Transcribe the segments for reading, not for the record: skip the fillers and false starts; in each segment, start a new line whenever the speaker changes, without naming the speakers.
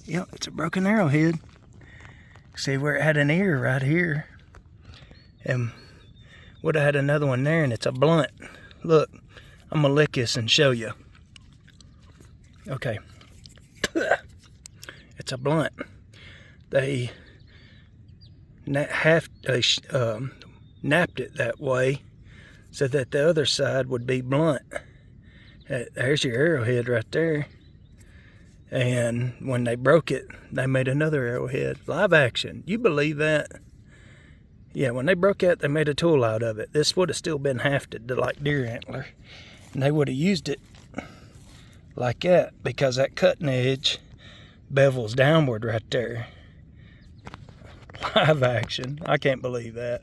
Yep, it's a broken arrowhead. See where it had an ear right here. And would have had another one there, and it's a blunt. Look, I'm gonna lick this and show you. Okay. It's a blunt. They napped it that way so that the other side would be blunt. There's your arrowhead right there. And when they broke it, they made another arrowhead. Live action. You believe that? Yeah, when they broke it, they made a tool out of it. This would have still been hafted to like deer antler. And they would have used it like that because that cutting edge bevels downward right there. Live action. I can't believe that.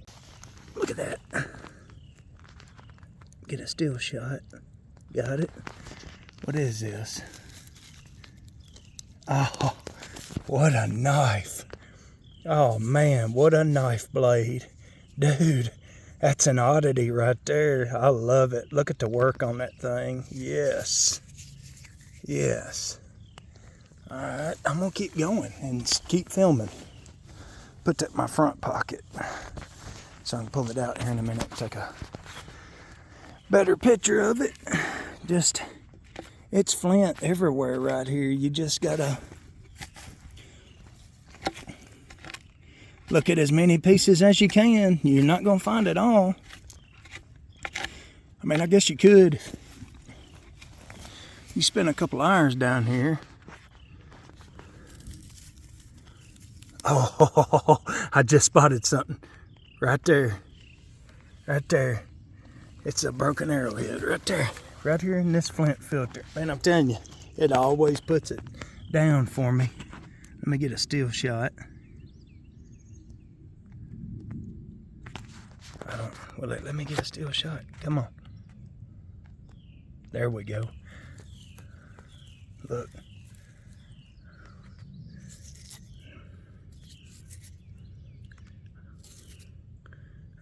Look at that. Get a still shot. Got it. What is this? Oh, what a knife. Oh man, what a knife blade. Dude, that's an oddity right there. I love it. Look at the work on that thing. Yes. Yes. Alright, I'm going to keep going and keep filming. Put that in my front pocket so I can pull it out here in a minute and take a better picture of it. Just, it's flint everywhere right here. You just gotta look at as many pieces as you can. You're not gonna find it all. I mean, I guess you could. You spend a couple hours down here. Oh, I just spotted something right there. Right there. It's a broken arrowhead right there. Right here in this flint filter. Man, I'm telling you, it always puts it down for me. Let me get a still shot. Well, let me get a still shot. Come on. There we go. Look.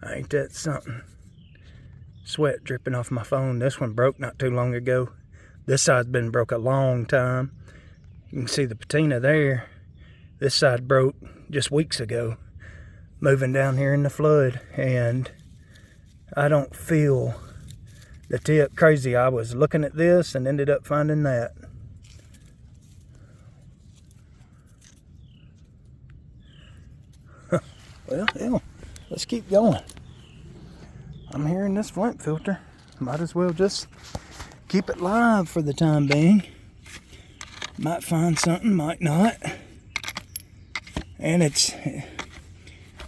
Ain't that something? Sweat dripping off my phone. This one broke not too long ago. This side's been broke a long time. You can see the patina there. This side broke just weeks ago, moving down here in the flood, and I don't feel the tip. Crazy, I was looking at this and ended up finding that. Well, hell, let's keep going. I'm here in this flint filter. Might as well just keep it live for the time being. Might find something, might not. And it's,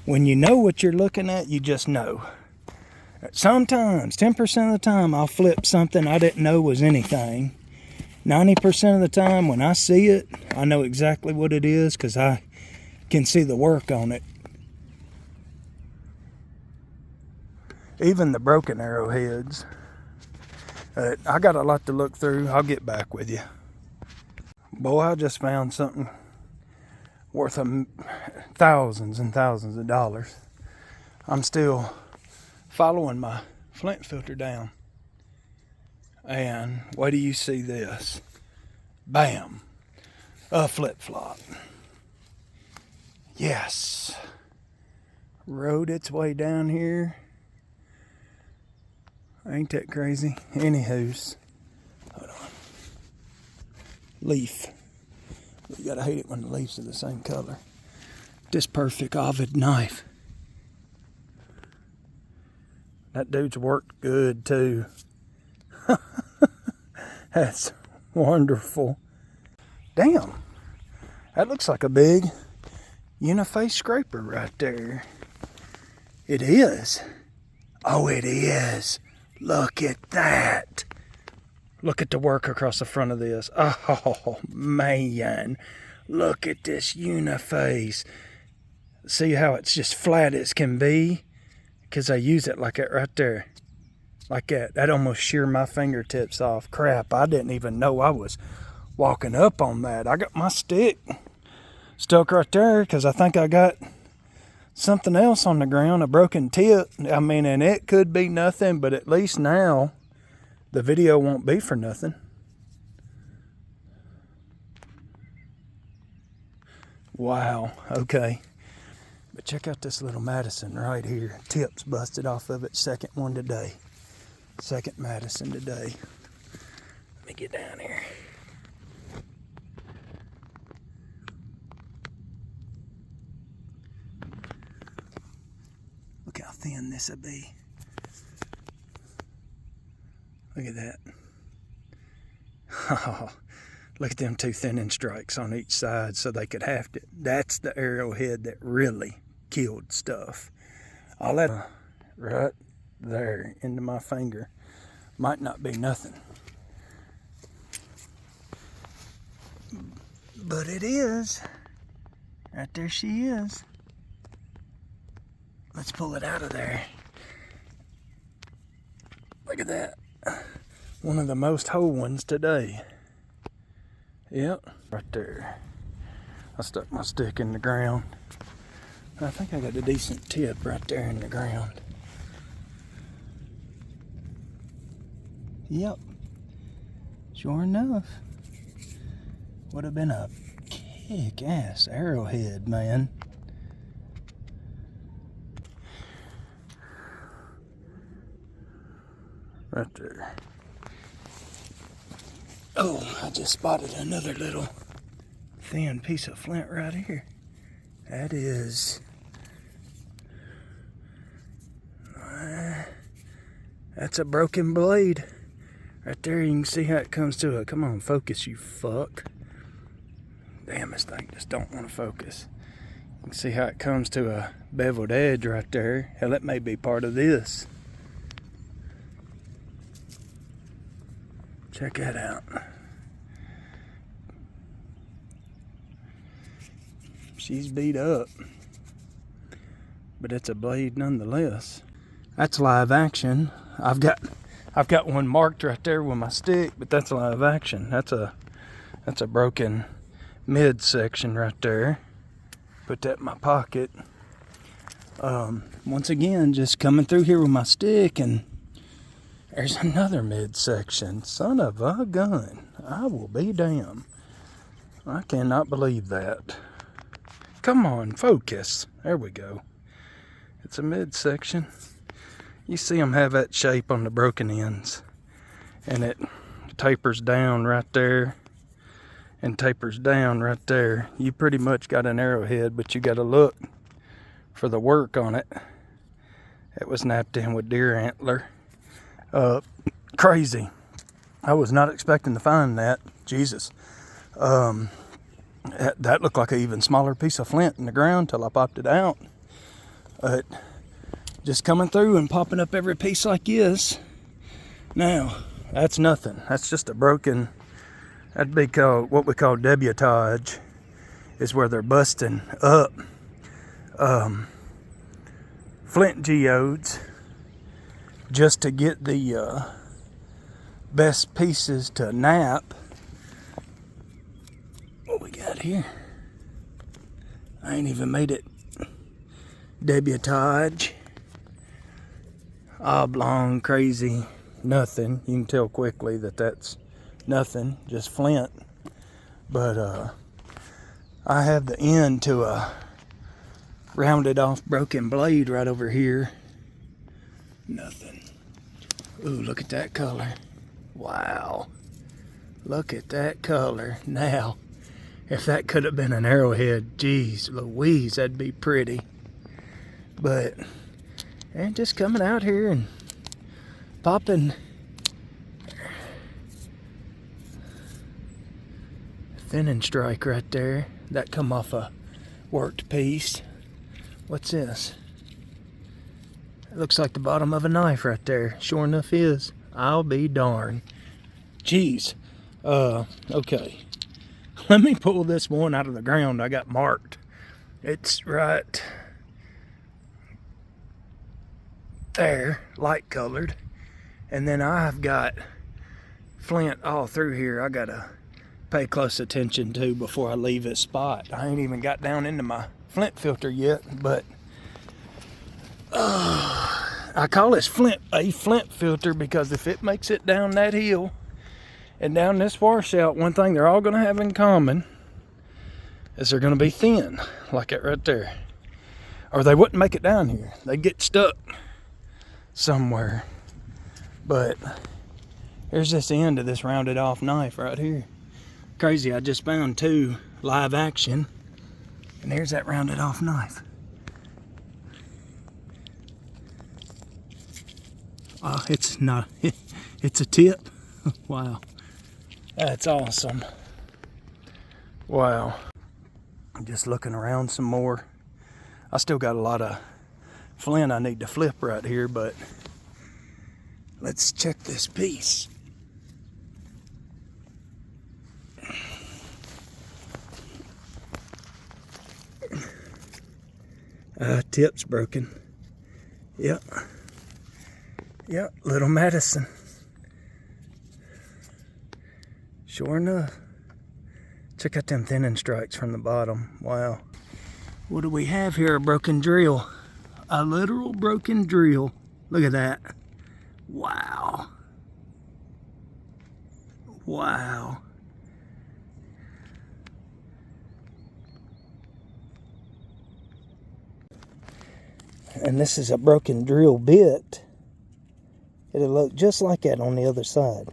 when you know what you're looking at, you just know. Sometimes, 10% of the time, I'll flip something I didn't know was anything. 90% of the time, when I see it, I know exactly what it is because I can see the work on it. Even the broken arrowheads. I got a lot to look through. I'll get back with you. Boy, I just found something worth thousands and thousands of dollars. I'm still following my flint filter down. And wait till you see this. Bam. A flip-flop. Yes. Rode its way down here. Ain't that crazy? Anywho's. Hold on. Leaf. You gotta hate it when the leaves are the same color. This perfect ovid knife. That dude's worked good too. That's wonderful. Damn. That looks like a big uniface scraper right there. It is. Oh, it is. Look at that. Look at the work across the front of this. Oh, man. Look at this uniface. See how it's just flat as can be? Because I use it like that right there. Like that. That almost sheared my fingertips off. Crap, I didn't even know I was walking up on that. I got my stick stuck right there because I think I got something else on the ground, a broken tip. I mean, and it could be nothing, but at least now the video won't be for nothing. Wow, okay. But check out this little Madison right here. Tips busted off of it. Second one today. Second Madison today. Let me get down here. Look how thin this would be. Look at that. Oh, look at them two thinning strikes on each side so they could haft it. That's the arrowhead that really killed stuff. All that right there into my finger might not be nothing, but it is. Right there she is. Let's pull it out of there. Look at that. One of the most whole ones today. Yep, right there. I stuck my stick in the ground. I think I got a decent tip right there in the ground. Yep, sure enough. Would have been a kick-ass arrowhead, man. Right there. Oh, I just spotted another little thin piece of flint right here. That is... that's a broken blade. Right there, you can see how it comes to a... Come on, focus, you fuck. Damn, this thing just don't want to focus. You can see how it comes to a beveled edge right there. Hell, that may be part of this. Check that out. She's beat up, but it's a blade nonetheless. That's live action. I've got one marked right there with my stick, but that's live action. That's a broken midsection right there. Put that in my pocket. Once again, just coming through here with my stick, and there's another midsection. Son of a gun. I will be damned. I cannot believe that. Come on, focus. There we go. It's a midsection. You see them have that shape on the broken ends. And it tapers down right there. And tapers down right there. You pretty much got an arrowhead, but you got to look for the work on it. It was napped in with deer antler. Crazy. I was not expecting to find that. Jesus. That looked like an even smaller piece of flint in the ground till I popped it out. But just coming through and popping up every piece like this. Now, that's nothing. That's just a broken, that'd be called what we call debutage, is where they're busting up flint geodes just to get the best pieces to nap. What we got here? I ain't even made it debutage. Oblong, crazy, nothing. You can tell quickly that that's nothing, just flint. But I have the end to a rounded off broken blade right over here. Nothing. Ooh, look at that color. Wow. Look at that color. Now, if that could have been an arrowhead, geez Louise, that'd be pretty. But, and just coming out here and popping thinning strike right there. That come off a worked piece. What's this? It looks like the bottom of a knife right there. Sure enough is. I'll be darned. Jeez. Okay. Let me pull this one out of the ground I got marked. It's right there, light colored. And then I've got flint all through here I gotta pay close attention to before I leave this spot. I ain't even got down into my flint filter yet, but I call this flint a flint filter because if it makes it down that hill and down this washout, one thing they're all going to have in common, is they're going to be thin, like that right there. Or they wouldn't make it down here. They'd get stuck somewhere. But here's this end of this rounded off knife right here. Crazy, I just found 2 live action. And there's that rounded off knife. Oh, it's not, it's a tip. Wow. That's awesome. Wow. I'm just looking around some more. I still got a lot of flint I need to flip right here, but let's check this piece. Tip's broken. Yep. Yep, little Madison. Sure enough. Check out them thinning strikes from the bottom. Wow. What do we have here? A broken drill. A literal broken drill. Look at that. Wow. Wow. And this is a broken drill bit. It'll look just like that on the other side.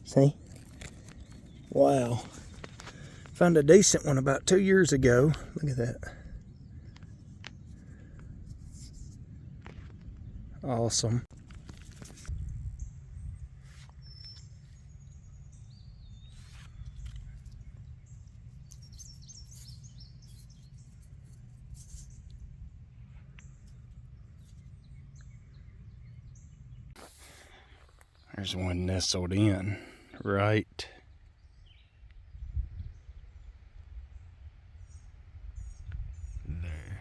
See? Wow. Found a decent one about 2 years ago. Look at that. Awesome. There's one nestled in right there.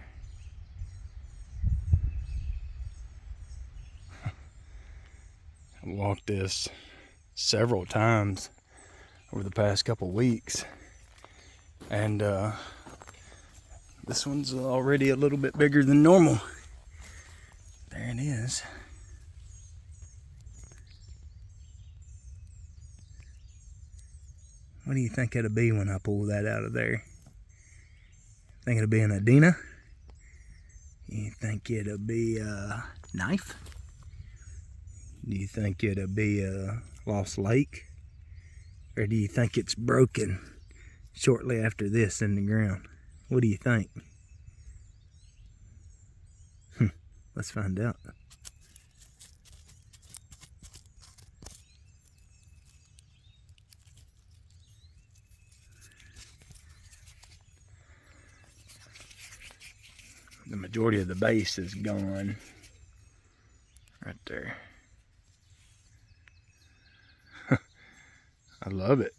I walked this several times over the past couple weeks, and this one's already a little bit bigger than normal. There it is. What do you think it'll be when I pull that out of there? Think it'll be an Adena? You think it'll be a knife? Do you think it'll be a lost lake? Or do you think it's broken shortly after this in the ground? What do you think? Let's find out. The majority of the base is gone right there. I love it.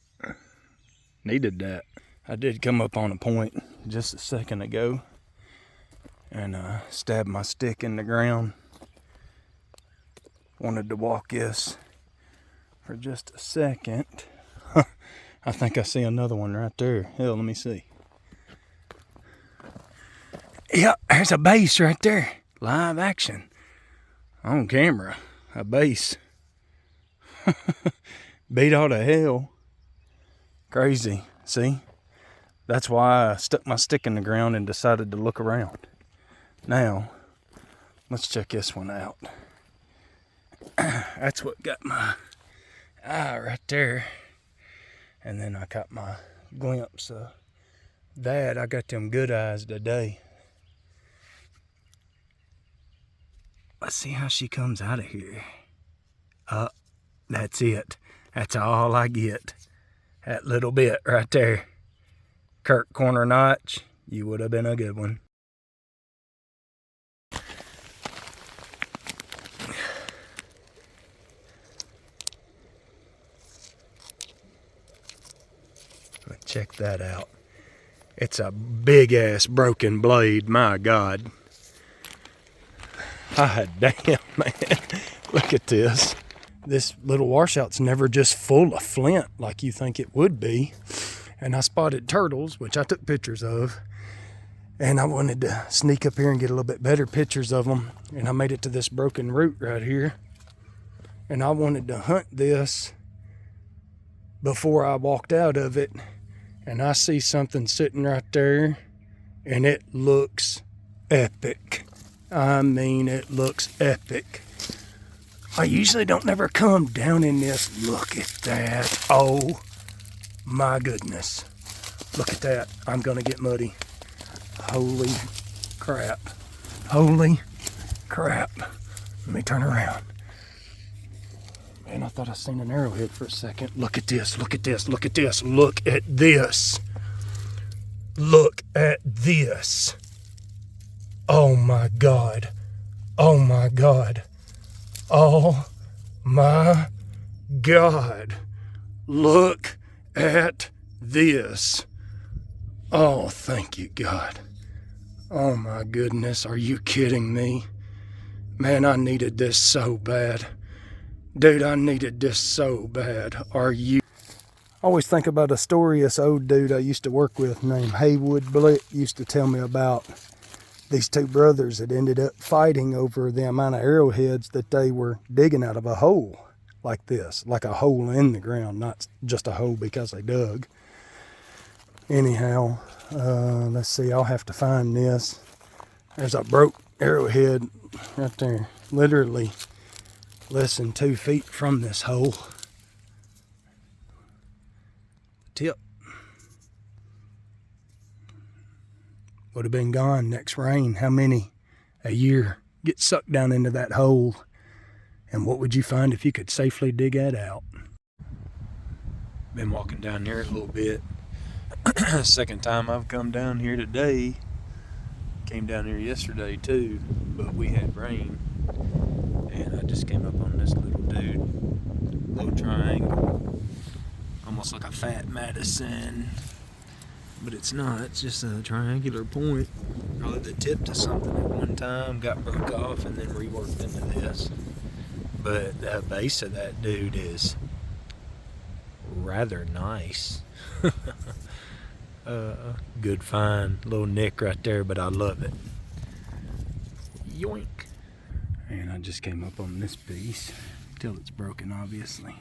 Needed that. I did come up on a point just a second ago and stabbed my stick in the ground. Wanted to walk this for just a second. I think I see another one right there. Hell, let me see. Yep, there's a base right there. Live action. On camera. A base. Beat all to hell. Crazy. See? That's why I stuck my stick in the ground and decided to look around. Now, let's check this one out. That's what got my eye right there. And then I got my glimpse of that. I got them good eyes today. Let's see how she comes out of here. That's it. That's all I get. That little bit right there. Kirk corner notch. You would have been a good one. Check that out. It's a big ass broken blade. My God. God damn, man. Look at this. This little washout's never just full of flint like you think it would be. And I spotted turtles, which I took pictures of. And I wanted to sneak up here and get a little bit better pictures of them. And I made it to this broken root right here. And I wanted to hunt this before I walked out of it and I see something sitting right there, and it looks epic. I mean, it looks epic. I usually don't never come down in this. Look at that. Oh my goodness. Look at that. I'm gonna get muddy. Holy crap. Holy crap. Let me turn around. Man, I thought I seen an arrowhead for a second. Look at this, look at this, look at this, look at this. Look at this. Oh my God. Oh my God. Oh my God. Look at this. Oh, thank you, God. Oh my goodness, are you kidding me? Man, I needed this so bad. Dude, I needed this so bad. Are you? I always think about a story this old dude I used to work with named Haywood Blick used to tell me about these two brothers that ended up fighting over the amount of arrowheads that they were digging out of a hole like this, like a hole in the ground, not just a hole because they dug. Anyhow, let's see, I'll have to find this. There's a broke arrowhead right there, literally less than 2 feet from this hole. Tip. Would have been gone next rain. How many a year get sucked down into that hole? And what would you find if you could safely dig that out?
Been walking down there a little bit. Second time I've come down here today. Came down here yesterday too, but we had rain. And I just came up on this little dude. Little triangle. Almost like a fat Madison. But it's not, it's just a triangular point. Probably the tip to something at one time, got broke off and then reworked into this. But the base of that dude is rather nice. Good find, little nick right there, but I love it. Yoink. And I just came up on this piece, till it's broken obviously.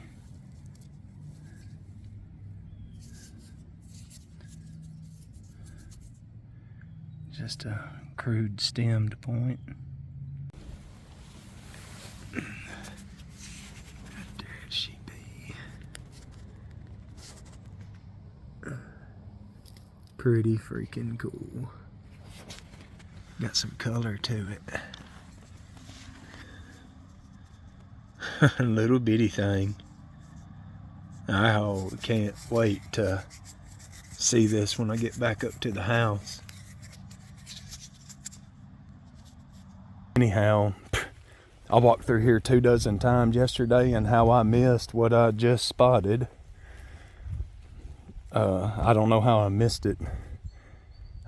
Just a crude stemmed point. Right there she be. Pretty freaking cool. Got some color to it. Little bitty thing. I can't wait to see this when I get back up to the house.
Anyhow, I walked through here 24 times yesterday, and how I missed what I just spotted. I don't know how I missed it.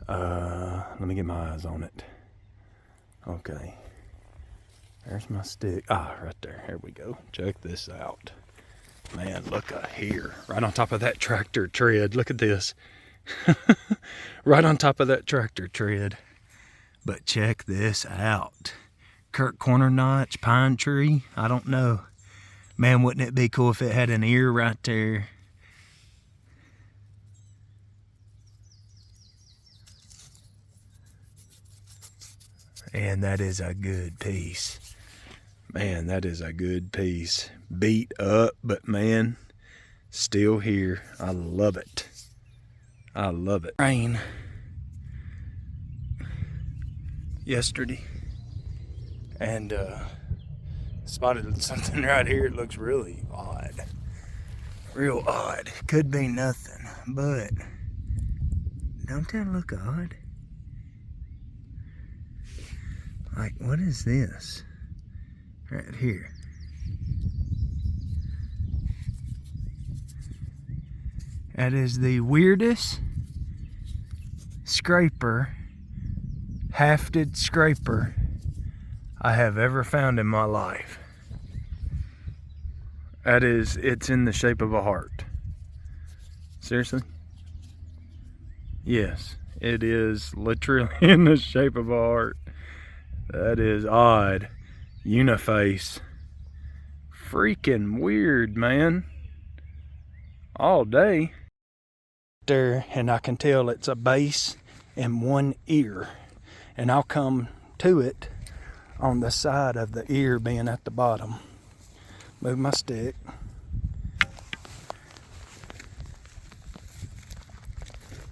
Let me get my eyes on it. Okay. There's my stick. Ah, right there. Here we go. Check this out. Man, look here. Right on top of that tractor tread. Look at this. Right on top of that tractor tread. But check this out. Kirk corner notch, pine tree. I don't know. Man, wouldn't it be cool if it had an ear right there? And that is a good piece. Man, that is a good piece. Beat up, but man, still here. I love it. I love it. Rain. Yesterday. And spotted something right here. It looks really odd. Real odd. Could be nothing, but don't that look odd? Like, what is this? Right here. That is the weirdest scraper, hafted scraper I have ever found in my life. That is, it's in the shape of a heart. Seriously? Yes, it is literally in the shape of a heart. That is odd. Uniface. Freaking weird, man. All day. there, and I can tell it's a base and one ear. And I'll come to it on the side of the ear being at the bottom. Move my stick.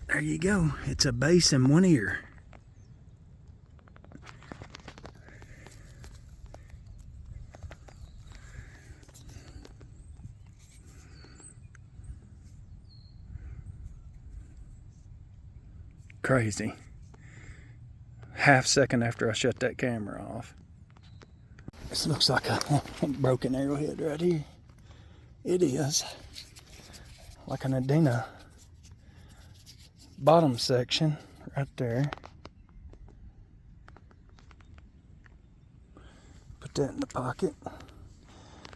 There you go. It's a base and one ear. Crazy. Half second after I shut that camera off. This looks like a broken arrowhead right here. It is. Like an Adena bottom section right there. Put that in the pocket.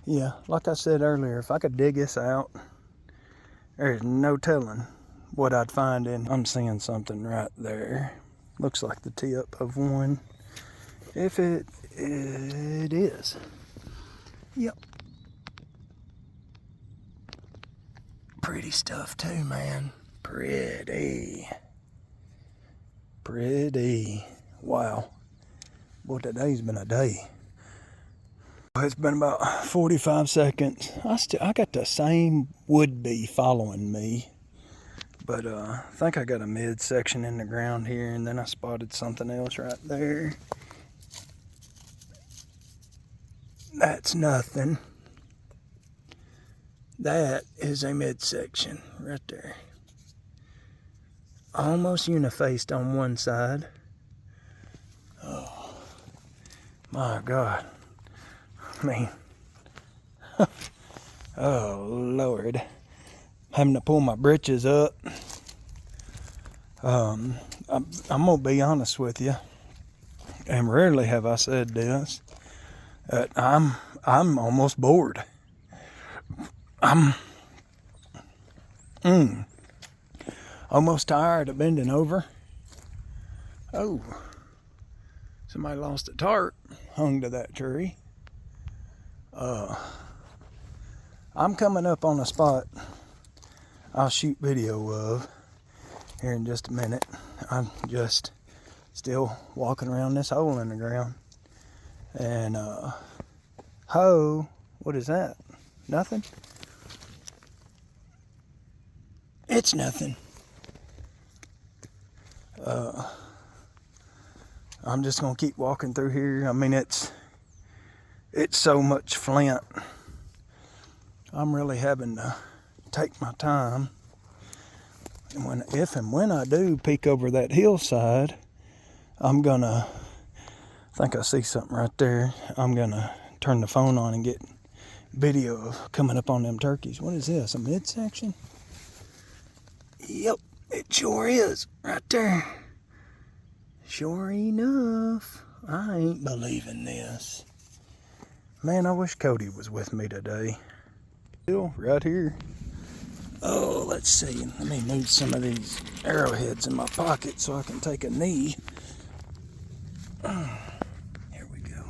Yeah, like I said earlier, if I could dig this out, there's no telling what I'd find in. I'm seeing something right there. Looks like the tip of one. If it is. Yep. Pretty stuff too, man. Pretty. Wow. Boy, today's been a day. It's been about 45 seconds. I got the same would-be following me. But I think I got a midsection in the ground here, and then I spotted something else right there. That's nothing. That is a midsection right there. Almost unifaced on one side. Oh, my God. I mean, oh, Lord. Having to pull my britches up. I'm gonna be honest with you, and rarely have I said this. I'm almost bored. I'm almost tired of bending over. Oh, somebody lost a tarp hung to that tree. I'm coming up on a spot I'll shoot video of here in just a minute. I'm just still walking around this hole in the ground. And, what is that? Nothing? It's nothing. I'm just gonna keep walking through here. I mean, it's so much flint. I'm really having to take my time. And if and when I do peek over that hillside, I'm gonna, I think I see something right there. I'm gonna turn the phone on and get video of coming up on them turkeys. What is this, a midsection? Yep, it sure is, right there. Sure enough. I ain't believing this. Man, I wish Cody was with me today. Still right here. Oh, let's see. Let me move some of these arrowheads in my pocket so I can take a knee. Here we go.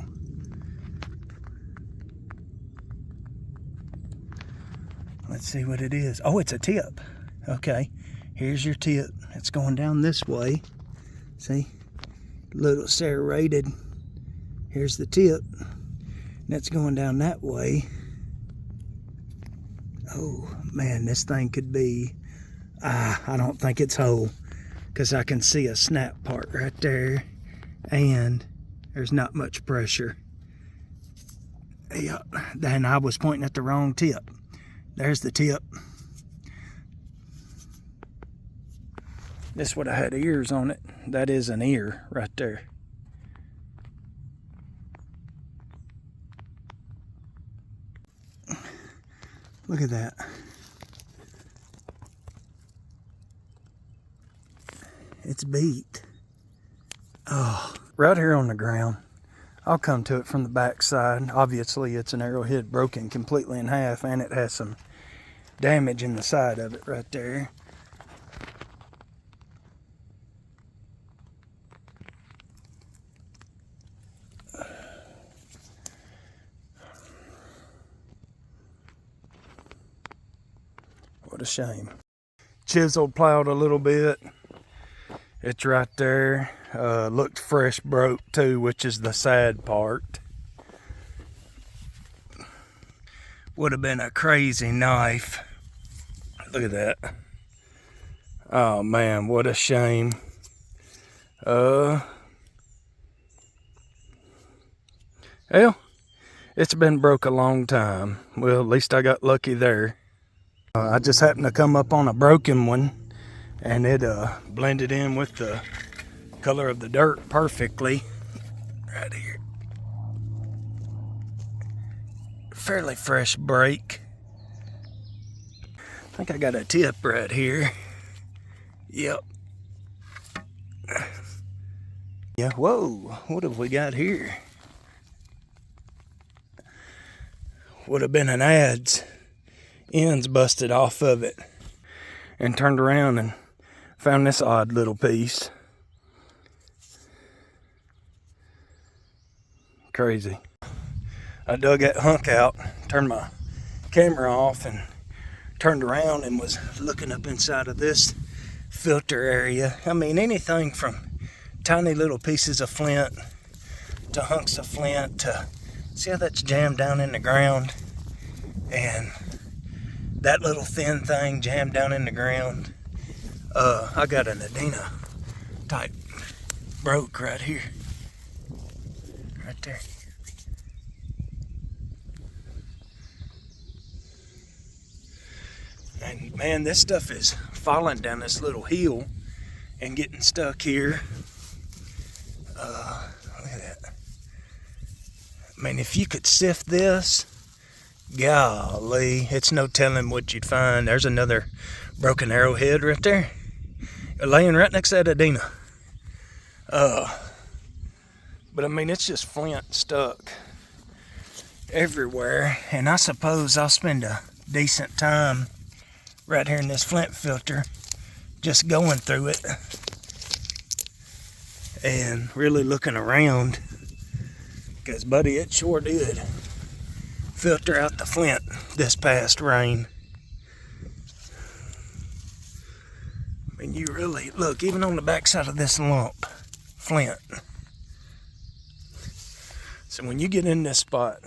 Let's see what it is. Oh, it's a tip. Okay, here's your tip. It's going down this way. See? Little serrated. Here's the tip. And it's going down that way. Oh, man, this thing could be, I don't think it's whole, because I can see a snap part right there, and there's not much pressure. Yeah, then I was pointing at the wrong tip. There's the tip. This would have had ears on it. That is an ear right there. Look at that. It's beat. Oh, right here on the ground. I'll come to it from the back side. Obviously, it's an arrowhead broken completely in half, and it has some damage in the side of it right there. What a shame. chiseled, plowed a little bit. It's right there. Looked fresh broke too, which is the sad part. Would have been a crazy knife. Look at that. Oh man, what a shame. Well, it's been broke a long time. Well, at least I got lucky there. I just happened to come up on a broken one, and it blended in with the color of the dirt perfectly. Right here. Fairly fresh break. I think I got a tip right here. Yep. Yeah, whoa, what have we got here? Would have been an adze. Ends busted off of it. And turned around and found this odd little piece. Crazy. I dug that hunk out, turned my camera off, and turned around and was looking up inside of this filter area. I mean, anything from tiny little pieces of flint to hunks of flint to, see how that's jammed down in the ground? And that little thin thing jammed down in the ground. I got an Adina type broke right here. Right there. And man, this stuff is falling down this little hill and getting stuck here. Look at that. I mean, if you could sift this, golly, it's no telling what you'd find. There's another broken arrowhead right there, laying right next to that Adina. But I mean, it's just flint stuck everywhere, and I suppose I'll spend a decent time right here in this flint filter, just going through it and really looking around, because buddy, it sure did filter out the flint this past rain. I mean, you really look, even on the backside of this lump, flint. So when you get in this spot,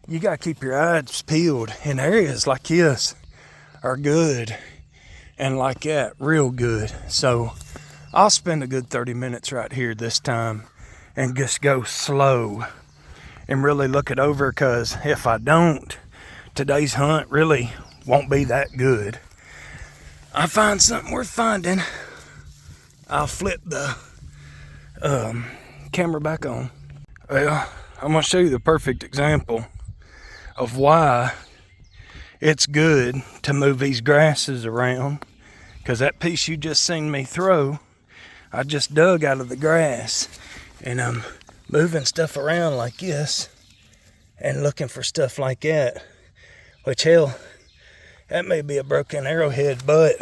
you gotta keep your eyes peeled. In areas like this are good, and like that, real good. So I'll spend a good 30 minutes right here this time and just go slow and really look it over, because if I don't, today's hunt really won't be that good. I find something worth finding, I'll flip the camera back on. Well, I'm going to show you the perfect example of why it's good to move these grasses around, because that piece you just seen me throw, I just dug out of the grass, and I'm moving stuff around like this and looking for stuff like that, which hell, that may be a broken arrowhead, but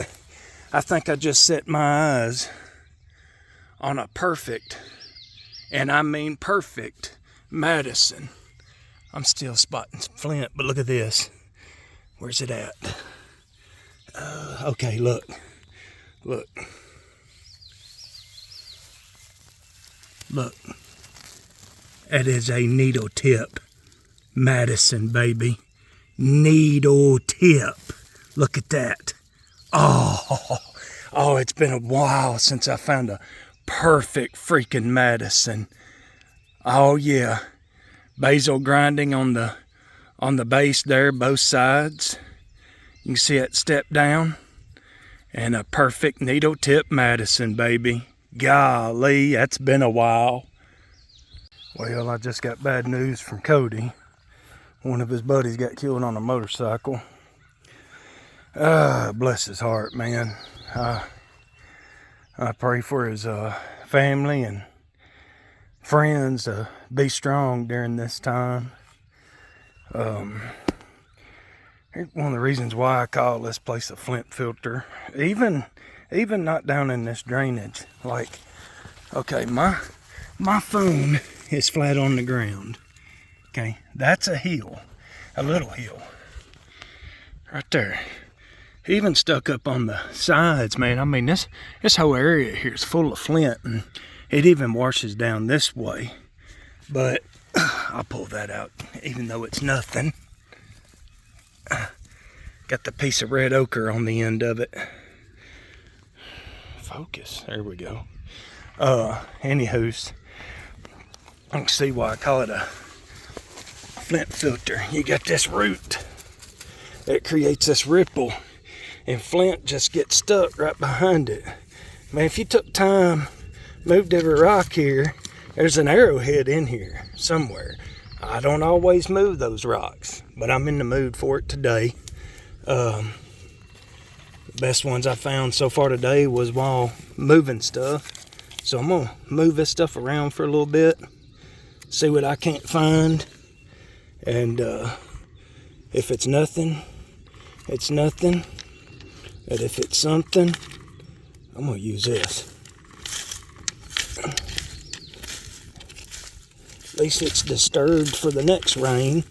I think I just set my eyes on a perfect, and I mean perfect, Madison. I'm still spotting some flint, but look at this. Where's it at? Okay, look. Look. Look. That is a needle tip. Madison, baby. Needle tip. Look at that. Oh, it's been a while since I found a perfect freaking Madison. Oh yeah. Basil grinding on the base there, both sides. You can see it step down. And a perfect needle tip Madison, baby. Golly, that's been a while. Well, I just got bad news from Cody. One of his buddies got killed on a motorcycle. Bless his heart, man. I pray for his family and friends to be strong during this time. Here's one of the reasons why I call this place a flint filter. Even not down in this drainage. Like, okay, my phone is flat on the ground. Okay, that's a hill, a little hill, right there. even stuck up on the sides, man. I mean, this whole area here is full of flint, and it even washes down this way. But I'll pull that out, even though it's nothing. Got the piece of red ochre on the end of it. Focus, there we go. Anywho's, I can see why I call it a flint filter. You got this root that creates this ripple, and flint just gets stuck right behind it. Man, if you took time, moved every rock here, there's an arrowhead in here somewhere. I don't always move those rocks, but I'm in the mood for it today. The best ones I found so far today was while moving stuff. So I'm gonna move this stuff around for a little bit, see what I can't find, and if it's nothing, it's nothing. But if it's something, I'm gonna use this. At least it's disturbed for the next rain.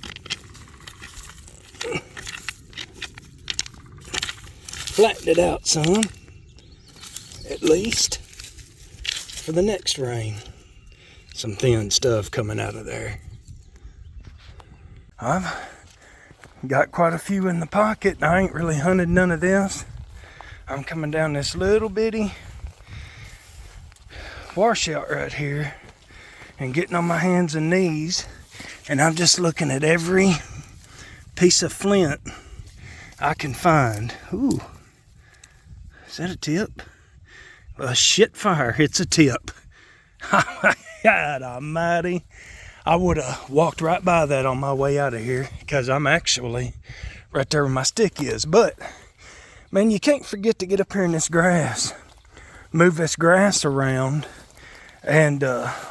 Flattened it out some, at least, for the next rain. Some thin stuff coming out of there. I've got quite a few in the pocket, and I ain't really hunted none of this. I'm coming down this little bitty washout right here and getting on my hands and knees, and I'm just looking at every piece of flint I can find. Ooh. Is that a tip? Well, shit fire, it's a tip. God almighty. I would have walked right by that on my way out of here, because I'm actually right there where my stick is. But, man, you can't forget to get up here in this grass. Move this grass around and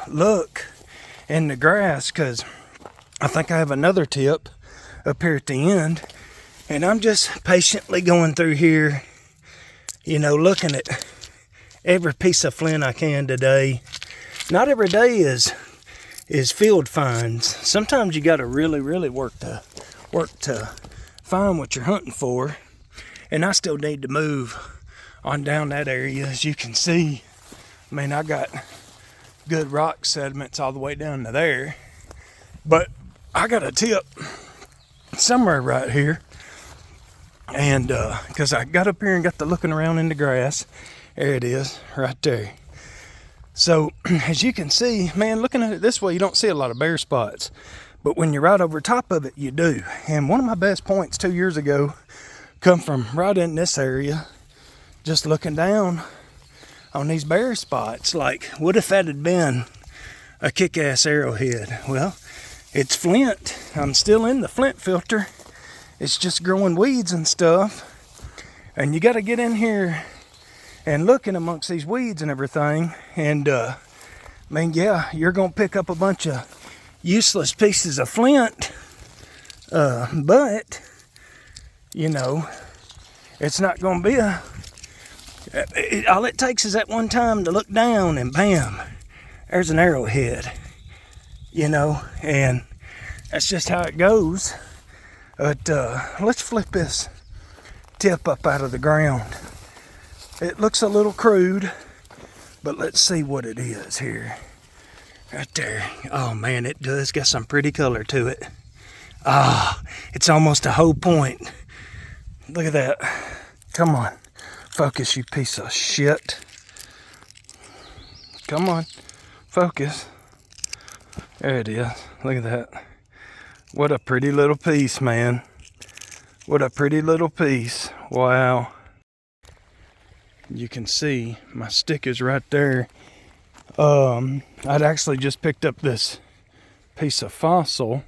look in the grass, because I think I have another tip up here at the end. And I'm just patiently going through here, you know, looking at every piece of flint I can today. Not every day is field finds. Sometimes you got to really work to find what you're hunting for. And I still need to move on down that area. As you can see, I mean, I got good rock sediments all the way down to there. But I got a tip somewhere right here. And because I got up here and got to looking around in the grass. There it is, right there. So, as you can see, man, looking at it this way, you don't see a lot of bare spots. But when you're right over top of it, you do. And one of my best points 2 years ago come from right in this area, just looking down on these bare spots. Like, what if that had been a kick-ass arrowhead? Well, it's flint. I'm still in the flint filter. It's just growing weeds and stuff. And you got to get in here and looking amongst these weeds and everything. And, man, yeah, you're going to pick up a bunch of useless pieces of flint. But, you know, it's not going to be all it takes is that one time to look down and bam, there's an arrowhead. You know, and that's just how it goes. But let's flip this tip up out of the ground. It looks a little crude, but let's see what it is here. Right there. Oh man, it does got some pretty color to it. Ah, it's almost a whole point. Look at that. Come on. Focus, you piece of shit. Come on. Focus. There it is. Look at that. What a pretty little piece, man. What a pretty little piece. Wow. You can see my stick is right there. I'd actually just picked up this piece of fossil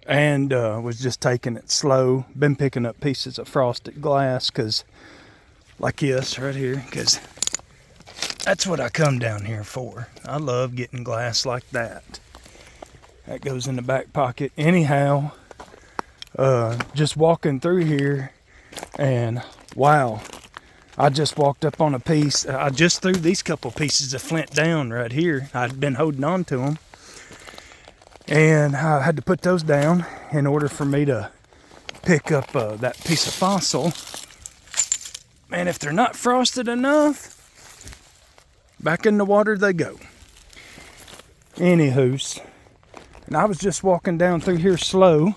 and was just taking it slow. Been picking up pieces of frosted glass, because like this right here, because that's what I come down here for. I love getting glass like that. That goes in the back pocket. Anyhow, just walking through here, and wow, I just walked up on a piece. I just threw these couple pieces of flint down right here. I'd been holding on to them, and I had to put those down in order for me to pick up that piece of fossil. And if they're not frosted enough, back in the water they go. Anywho's, and I was just walking down through here slow,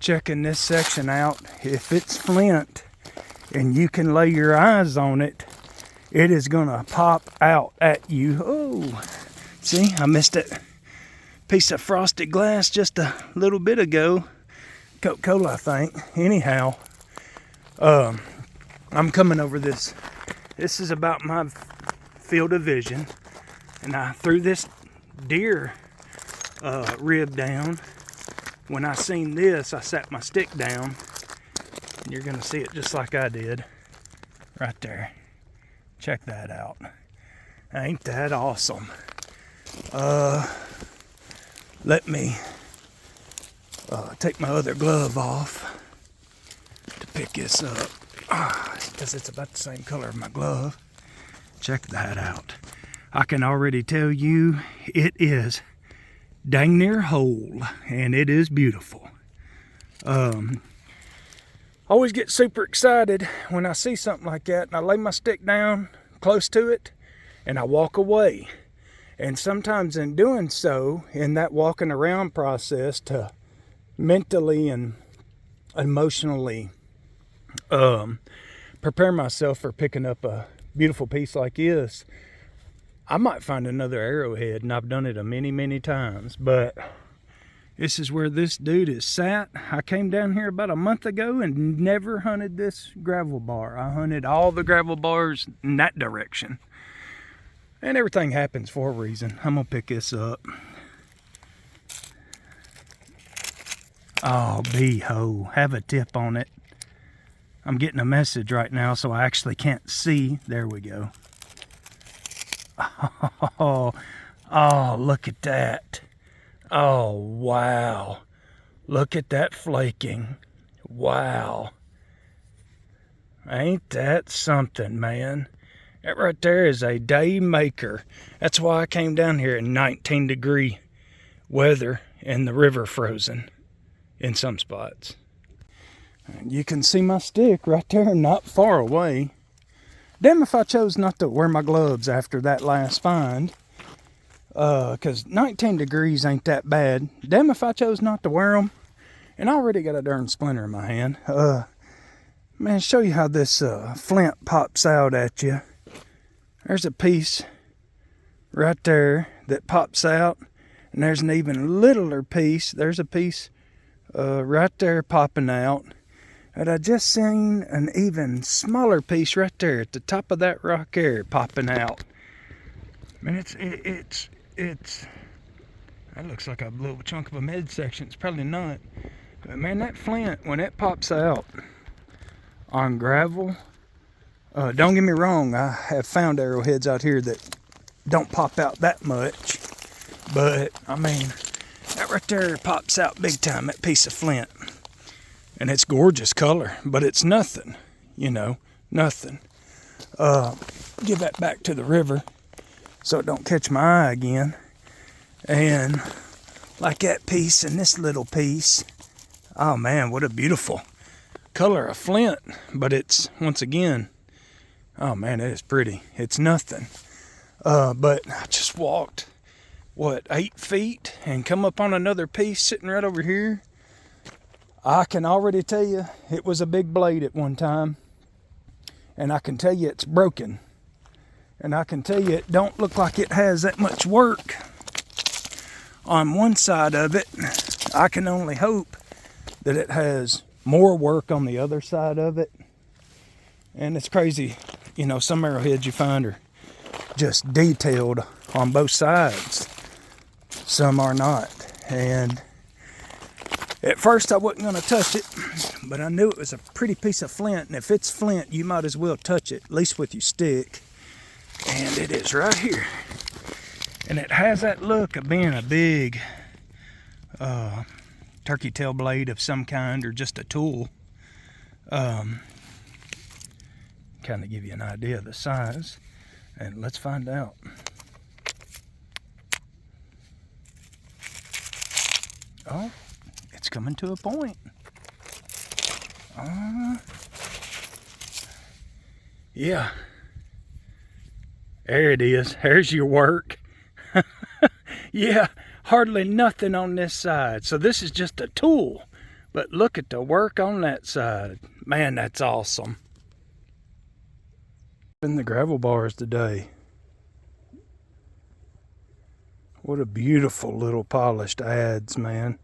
checking this section out. If it's flint and you can lay your eyes on it, it is gonna pop out at you. Oh, see, I missed that piece of frosted glass just a little bit ago. Coca-Cola, I think. Anyhow, I'm coming over this. This is about my field of vision, and I threw this deer rib down. When I seen this, I sat my stick down, and you're gonna see it just like I did right there. Check that out. Ain't that awesome? Let me take my other glove off to pick this up, because it's about the same color of my glove. Check that out. I can already tell you it is dang near whole, and it is beautiful. Always get super excited when I see something like that, and I lay my stick down close to it and I walk away. And sometimes in doing so, in that walking around process, to mentally and emotionally prepare myself for picking up a beautiful piece like this, I might find another arrowhead, and I've done it many times. But this is where this dude is sat. I came down here about a month ago and never hunted this gravel bar. I hunted all the gravel bars in that direction. And everything happens for a reason. I'm gonna pick this up. Oh, B-ho, have a tip on it. I'm getting a message right now, so I actually can't see. There we go. Oh, look at that. Oh, wow. Look at that flaking. Wow. Ain't that something, man? That right there is a day maker. That's why I came down here in 19-degree weather and the river frozen in some spots. And you can see my stick right there, not far away. Damn if I chose not to wear my gloves after that last find. Because 19 degrees ain't that bad. Damn if I chose not to wear them. And I already got a darn splinter in my hand. Man, show you how this flint pops out at you. There's a piece right there that pops out. And there's an even littler piece. There's a piece right there popping out. And I just seen an even smaller piece right there at the top of that rock there popping out. I mean, it's that looks like a little chunk of a midsection. It's probably not. But man, that flint, when it pops out on gravel, don't get me wrong, I have found arrowheads out here that don't pop out that much. But, I mean, that right there pops out big time, that piece of flint. And it's gorgeous color, but it's nothing, you know, nothing. Give that back to the river so it don't catch my eye again. And like that piece and this little piece, oh man, what a beautiful color of flint. But it's, once again, oh man, it is pretty. It's nothing. But I just walked, 8 feet and come up on another piece sitting right over here. I can already tell you it was a big blade at one time. And I can tell you it's broken. And I can tell you it don't look like it has that much work on one side of it. I can only hope that it has more work on the other side of it. And it's crazy, you know, some arrowheads you find are just detailed on both sides. Some are not. And at first I wasn't going to touch it, but I knew it was a pretty piece of flint. And if it's flint, you might as well touch it, at least with your stick. And it is right here. And it has that look of being a big turkey tail blade of some kind, or just a tool. Kind of give you an idea of the size. And let's find out. Oh, it's coming to a point. Yeah. There it is. There's your work. Yeah, hardly nothing on this side. So this is just a tool. But look at the work on that side. Man, that's awesome. In the gravel bars today. What a beautiful little polished adze, man.